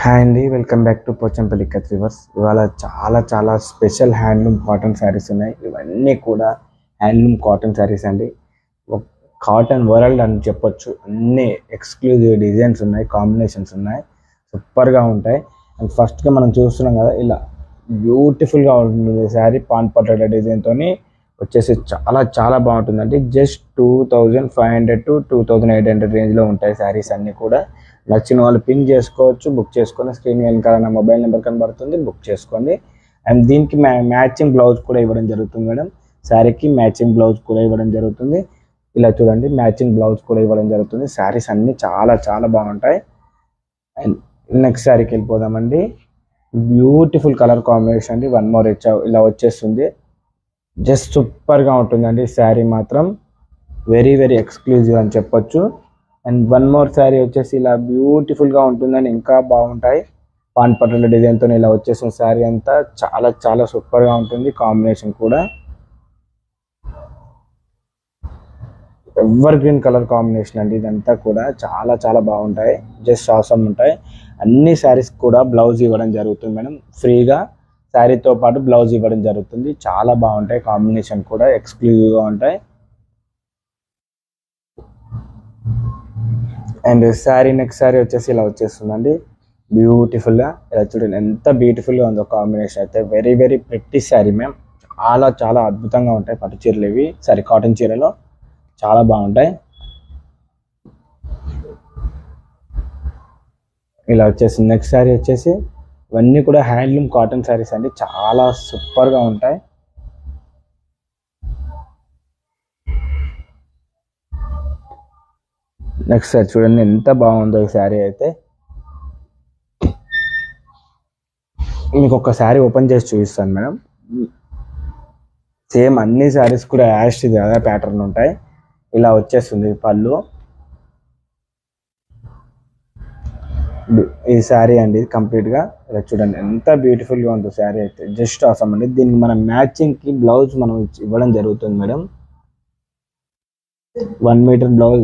Hi అండి, welcome back to Pochampally ikat weavers. ఇవాళ చాలా చాలా స్పెషల్ హ్యాండ్లూమ్ కాటన్ శారీస్ ఉన్నాయి. ఇవన్నీ కూడా హ్యాండ్లూమ్ కాటన్ శారీస్ అండి. కాటన్ వరల్డ్ అని చెప్పొచ్చు. అన్ని ఎక్స్క్లూజివ్ డిజైన్స్ ఉన్నాయి, కాంబినేషన్స్ ఉన్నాయి, సూపర్గా ఉంటాయి. అండ్ ఫస్ట్గా మనం చూస్తున్నాం కదా, ఇలా బ్యూటిఫుల్గా ఉంటుంది శారీ. పాన్ పట్టడ డిజైన్తో వచ్చేసి చాలా చాలా బాగుంటుందండి. జస్ట్ 2500 to 2800 రేంజ్లో ఉంటాయి శారీస్ అన్నీ కూడా. నచ్చిన వాళ్ళు పిన్ చేసుకోవచ్చు, బుక్ చేసుకొని స్క్రీన్ వెనకాల నా మొబైల్ నెంబర్ కనబడుతుంది, బుక్ చేసుకోండి. అండ్ దీనికి మ్యాచింగ్ బ్లౌజ్ కూడా ఇవ్వడం జరుగుతుంది మేడం. శారీకి మ్యాచింగ్ బ్లౌజ్ కూడా ఇవ్వడం జరుగుతుంది. ఇలా చూడండి, మ్యాచింగ్ బ్లౌజ్ కూడా ఇవ్వడం జరుగుతుంది. శారీస్ అన్నీ చాలా చాలా బాగుంటాయి. అండ్ నెక్స్ట్ శారీకి వెళ్ళిపోదామండి. బ్యూటిఫుల్ కలర్ కాంబినేషన్ అండి. వన్ మోర్ ఇలా వచ్చేస్తుంది. జస్ట్ సూపర్గా ఉంటుందండి శారీ మాత్రం. వెరీ వెరీ ఎక్స్క్లూజివ్ అని చెప్పొచ్చు. అండ్ వన్ మోర్ శారీ వచ్చేసి ఇలా బ్యూటిఫుల్గా ఉంటుందని ఇంకా బాగుంటాయి. పాన్ పట్టుల డిజైన్తో ఇలా వచ్చేసిన శారీ అంతా చాలా చాలా సూపర్గా ఉంటుంది. కాంబినేషన్ కూడా ఎవర్ గ్రీన్ కలర్ కాంబినేషన్ అండి. ఇదంతా కూడా చాలా చాలా బాగుంటాయి. జస్ట్ ఆసమ్ ఉంటాయి. అన్ని శారీస్ కూడా బ్లౌజ్ ఇవ్వడం జరుగుతుంది మేడం. ఫ్రీగా శారీతో పాటు బ్లౌజ్ ఇవ్వడం జరుగుతుంది. చాలా బాగుంటాయి. కాంబినేషన్ కూడా ఎక్స్క్లూజివ్గా ఉంటాయి. అండ్ శారీ నెక్స్ట్ శారీ వచ్చేసి ఇలా వచ్చేస్తుందండి. బ్యూటిఫుల్గా ఇలా చూడండి, ఎంత బ్యూటిఫుల్గా ఉందో కాంబినేషన్ అయితే. Very very pretty sari ma'am. చాలా చాలా అద్భుతంగా ఉంటాయి పట్టు చీరలు ఇవి. సారీ, కాటన్ చీరలో చాలా బాగుంటాయి. ఇలా వచ్చేసింది. నెక్స్ట్ శారీ వచ్చేసి ఇవన్నీ కూడా హ్యాండ్లూమ్ కాటన్ శారీస్ అండి. చాలా సూపర్గా ఉంటాయి. నెక్స్ట్ శారీ చూడండి, ఎంత బాగుందో ఈ శారీ అయితే. మీకు ఒక శారీ ఓపెన్ చేసి చూపిస్తాను మేడం. సేమ్ అన్ని శారీస్ కూడా యాష్ ఇది అదే ప్యాటర్న్ ఉంటాయి. ఇలా వచ్చేస్తుంది పళ్ళు. ఈ శారీ అండి కంప్లీట్గా. ఇలా చూడండి, ఎంత బ్యూటిఫుల్గా ఉందో శారీ అయితే. జస్ట్ అవసరం అండి. దీనికి మనం మ్యాచింగ్కి బ్లౌజ్ మనం ఇవ్వడం జరుగుతుంది madam. 1 metre blouse,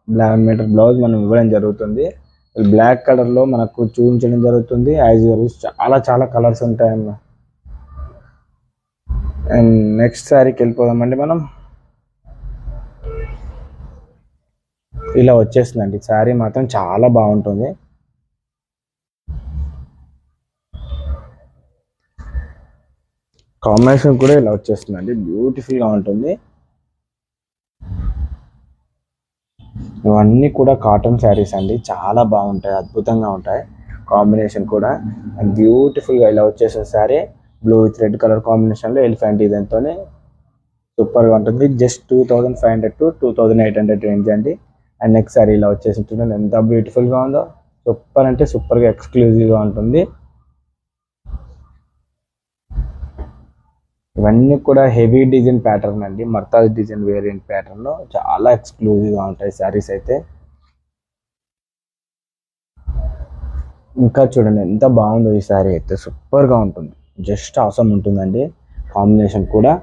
11 metre blouse మనం ఇవ్వడం జరుగుతుంది. బ్లాక్ కలర్లో మనకు చూపించడం జరుగుతుంది. యాజ్ యూజువల్ చాలా చాలా కలర్స్ ఉంటాయన్న. అండ్ నెక్స్ట్ శారీకి వెళ్ళిపోదామండి మనం. ఇలా వచ్చేస్తుందండి శారీ మాత్రం చాలా బాగుంటుంది. కాంబినేషన్ కూడా ఇలా వచ్చేస్తుందండి. బ్యూటిఫుల్గా ఉంటుంది. ఇవన్నీ కూడా కాటన్ శారీస్ అండి. చాలా బాగుంటాయి, అద్భుతంగా ఉంటాయి. కాంబినేషన్ కూడా బ్యూటిఫుల్గా ఇలా వచ్చేసిన sari blue with red colour కాంబినేషన్లో ఎలిఫెంట్ డిజైన్తోనే సూపర్గా ఉంటుంది. జస్ట్ 2500 to 2800 రేంజ్ అండి. అండ్ నెక్స్ట్ శారీ ఇలా వచ్చేసి చూడండి, ఎంత బ్యూటిఫుల్గా ఉందో. సూపర్ అంటే సూపర్గా ఎక్స్క్లూజివ్గా ఉంటుంది. ఇవన్నీ కూడా హెవీ డిజైన్ ప్యాటర్న్ అండి. మర్తాజ్ డిజైన్ వేరియంట్ ప్యాటర్న్లో చాలా ఎక్స్క్లూజివ్గా ఉంటాయి శారీస్ అయితే. ఇంకా చూడండి, ఎంత బాగుందో ఈ శారీ అయితే. సూపర్గా ఉంటుంది. జస్ట్ అవసరం ఉంటుందండి. కాంబినేషన్ కూడా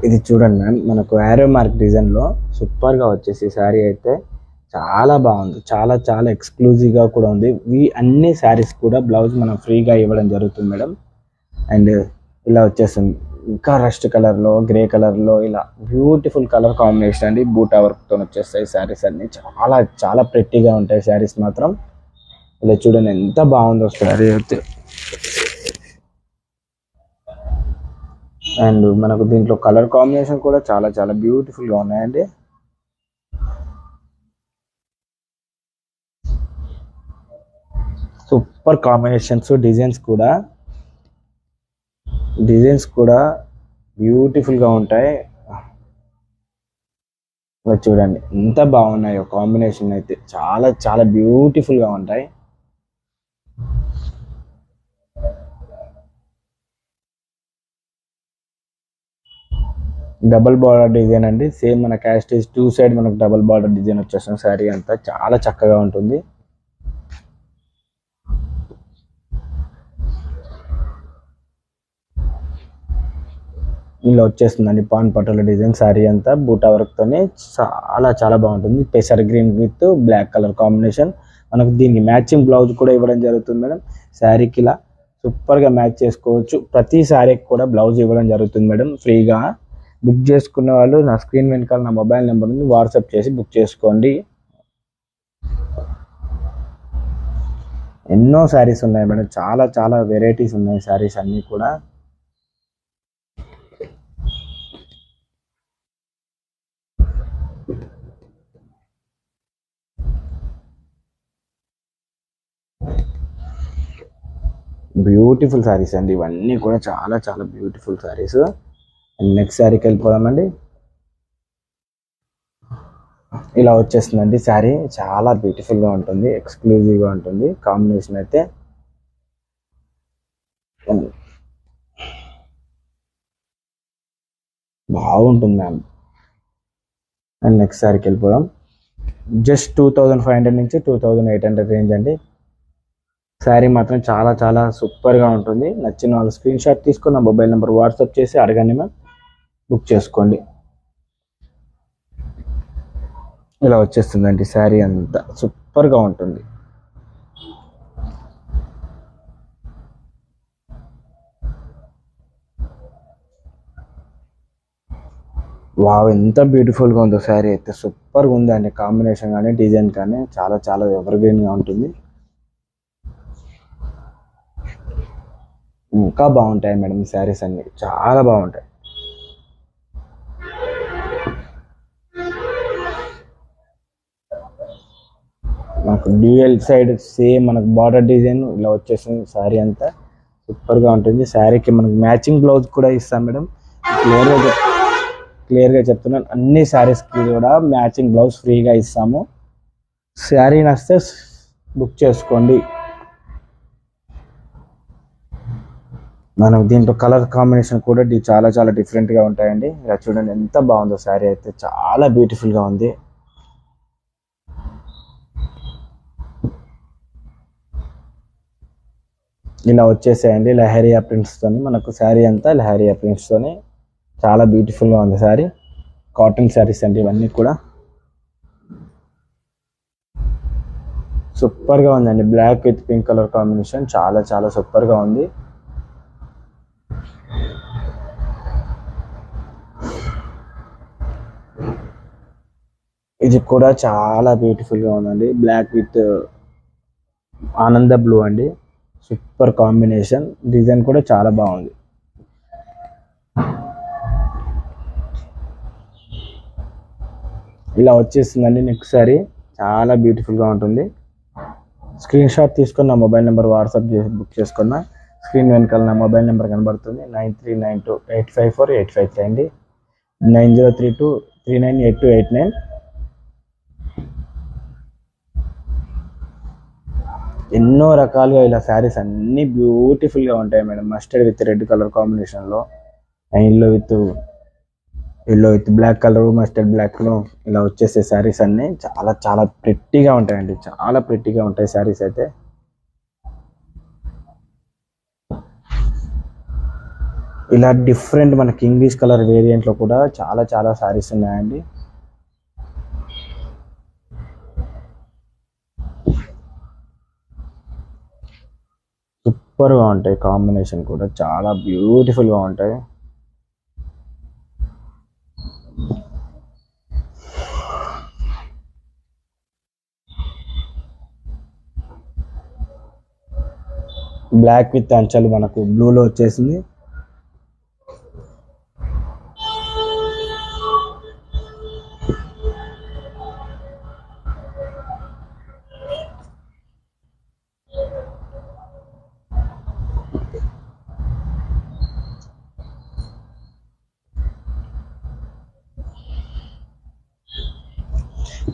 ఇది చూడండి మ్యామ్, మనకు యారో మార్క్ డిజైన్లో సూపర్గా వచ్చేసి శారీ అయితే చాలా బాగుంది. చాలా చాలా ఎక్స్క్లూజివ్గా కూడా ఉంది. ఈ అన్ని శారీస్ కూడా బ్లౌజ్ మనం ఫ్రీగా ఇవ్వడం జరుగుతుంది మేడం. అండ్ ఇలా వచ్చేస్తుంది ఇంకా రస్ట్ కలర్లో, గ్రే కలర్లో ఇలా బ్యూటిఫుల్ కలర్ కాంబినేషన్ అండి. బూటా వర్క్తో వచ్చేస్తాయి శారీస్ అన్నీ. చాలా చాలా ప్రెట్టీగా ఉంటాయి శారీస్ మాత్రం. ఇలా చూడండి, ఎంత బాగుందో శారీ అయితే. అండ్ మనకు దీంట్లో కలర్ కాంబినేషన్ కూడా చాలా చాలా బ్యూటిఫుల్గా ఉన్నాయండి. Super combinations. డిజైన్స్ కూడా బ్యూటిఫుల్గా ఉంటాయి. చూడండి, ఎంత బాగున్నాయో కాంబినేషన్ అయితే. చాలా చాలా బ్యూటిఫుల్గా ఉంటాయి. డబల్ బార్డర్ డిజైన్ అండి. సేమ్ మన క్యాస్టేజ్ 2 సైడ్ మనకు డబల్ బార్డర్ డిజైన్ వచ్చేసిన శారీ అంతా చాలా చక్కగా ఉంటుంది. ఇలా వచ్చేస్తుందండి పాన్ పటోల డిజైన్ శారీ అంతా బూటా వర్క్తోనే చాలా చాలా బాగుంటుంది. పెసర్ green with black colour combination. మనకు దీనికి మ్యాచింగ్ బ్లౌజ్ కూడా ఇవ్వడం జరుగుతుంది మేడం. శారీకి ఇలా సూపర్గా మ్యాచ్ చేసుకోవచ్చు. ప్రతి శారీకి కూడా బ్లౌజ్ ఇవ్వడం జరుగుతుంది మేడం ఫ్రీగా. బుక్ చేసుకున్న వాళ్ళు నా స్క్రీన్ వెనకాల నా మొబైల్ నెంబర్ ఉంది, వాట్సాప్ చేసి బుక్ చేసుకోండి. ఎన్నో శారీస్ ఉన్నాయి మేడం, చాలా చాలా వెరైటీస్ ఉన్నాయి శారీస్ అన్నీ కూడా. బ్యూటిఫుల్ శారీస్ అండి ఇవన్నీ కూడా, చాలా చాలా బ్యూటిఫుల్ శారీస్. నెక్స్ట్ శారీకి వెళ్ళిపోదామండి. ఇలా వచ్చేస్తుందండి శారీ, చాలా బ్యూటిఫుల్గా ఉంటుంది, ఎక్స్క్లూజివ్గా ఉంటుంది. కాంబినేషన్ అయితే బాగుంటుంది మ్యామ్. అండ్ నెక్స్ట్ శారీకి వెళ్ళిపోదాం. జస్ట్ 2500 నుంచి 2800 రేంజ్ అండి. శారీ మాత్రం చాలా చాలా సూపర్గా ఉంటుంది. నచ్చిన వాళ్ళు స్క్రీన్ షాట్ తీసుకున్న మొబైల్ నెంబర్ వాట్సాప్ చేసి అడగండి మ్యామ్, బుక్ చేసుకోండి. ఇలా వచ్చేస్తుందండి శారీ అంతా సూపర్గా ఉంటుంది. వావ్, ఎంత బ్యూటిఫుల్గా ఉందో శారీ అయితే. సూపర్గా ఉంది అండి, కాంబినేషన్ కానీ డిజైన్ కానీ చాలా చాలా ఎవర్గ్రీన్గా ఉంటుంది. ఇంకా బాగుంటాయి మేడం ఈ శారీస్ అన్ని, చాలా బాగుంటాయి. మనకు డ్యూయల్ సైడ్ సేమ్ మనకు బార్డర్ డిజైన్ ఇలా వచ్చేస్తుంది. శారీ అంతా సూపర్గా ఉంటుంది. శారీకి మనకు మ్యాచింగ్ బ్లౌజ్ కూడా ఇస్తాం మేడం. క్లియర్గా చెప్తున్నాను, అన్ని శారీస్కి కూడా మ్యాచింగ్ బ్లౌజ్ ఫ్రీగా ఇస్తాము. శారీ నచ్చితే బుక్ చేసుకోండి. మనం దీంట్లో కలర్ కాంబినేషన్ కూడా చాలా చాలా డిఫరెంట్గా ఉంటాయండి. ఇలా చూడండి ఎంత బాగుందో శారీ అయితే, చాలా బ్యూటిఫుల్గా ఉంది. ఇలా వచ్చేసాయండి లహరియా ప్రింట్స్తోని. మనకు శారీ అంతా లహరియా ప్రింట్స్తోని చాలా బ్యూటిఫుల్గా ఉంది శారీ. కాటన్ శారీస్ అండి ఇవన్నీ కూడా. సూపర్గా ఉందండి, black with pink colour combination చాలా చాలా సూపర్గా ఉంది. ఇది కూడా చాలా బ్యూటిఫుల్గా ఉందండి, బ్లాక్ విత్ ఆనంద బ్లూ అండి. సూపర్ కాంబినేషన్, డిజైన్ కూడా చాలా బాగుంది. ఇలా వచ్చేస్తుందండి నెక్స్ట్ శారీ, చాలా బ్యూటిఫుల్గా ఉంటుంది. స్క్రీన్ షాట్ తీసుకుని నా మొబైల్ నెంబర్ వాట్సాప్ చేసి బుక్ చేసుకున్న. స్క్రీన్ వెనకాల నా మొబైల్ నెంబర్ కనబడుతుంది, 9392854853 అండి, 9032398289. ఎన్నో రకాలుగా ఇలా శారీస్ అన్నీ బ్యూటిఫుల్గా ఉంటాయి madam. Mustard with red colour కాంబినేషన్లో, yellow with black colour, mustard బ్లాక్లో ఇలా వచ్చేసే శారీస్ అన్నీ చాలా చాలా ప్రిట్టిగా ఉంటాయండి, చాలా ప్రిట్టిగా ఉంటాయి శారీస్ అయితే. ఇలా డిఫరెంట్ మనకి ఇంగ్లీష్ కలర్ వేరియంట్లో కూడా చాలా చాలా శారీస్ ఉన్నాయండి. సూపర్గా ఉంటాయి, కాంబినేషన్ కూడా చాలా బ్యూటిఫుల్గా ఉంటాయి. బ్లాక్ విత్ అంచలు మనకు బ్లూలో వచ్చేసింది.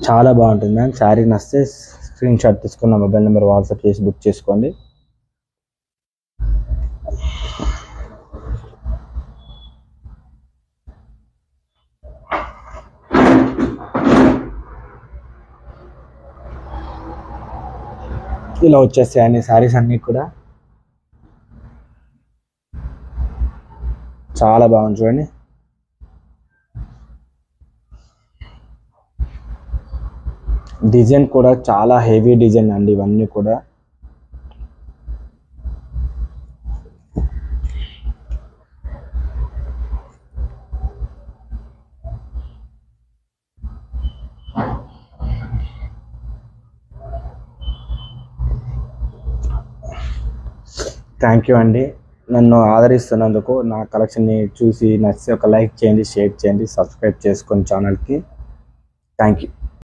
చాలా బాగుంటుంది మ్యామ్. శారీ నచ్చితే స్క్రీన్ షాట్ తీసుకున్న మొబైల్ నెంబర్ వాట్సాప్ చేసి బుక్ చేసుకోండి. ఇలా వచ్చేస్తాయండి శారీస్ అన్నీ కూడా, చాలా బాగుంది చూడండి. డిజైన్ కూడా చాలా హెవీ డిజైన్ అండి ఇవన్నీ కూడా. థ్యాంక్ యూ అండి నన్ను ఆదరిస్తున్నందుకు. నా కలెక్షన్ని చూసి నచ్చితే ఒక లైక్ చేయండి, షేర్ చేయండి, సబ్స్క్రైబ్ చేసుకోండి ఛానల్కి. Thank you.